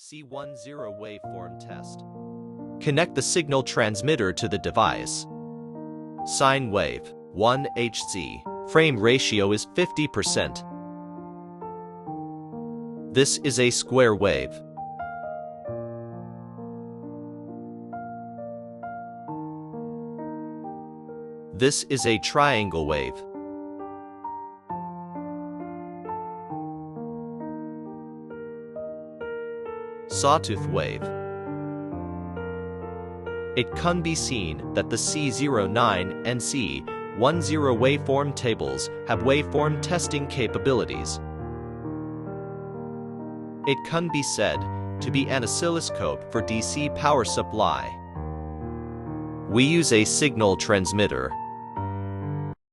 C10 waveform test. Connect the signal transmitter to the device. Sine wave, 1 Hz. Frame ratio is 50%. This is a square wave. This is a triangle wave. Sawtooth wave. It can be seen that the C09 and C10 waveform tables have waveform testing capabilities. It can be said to be an oscilloscope for DC power supply. We use a signal transmitter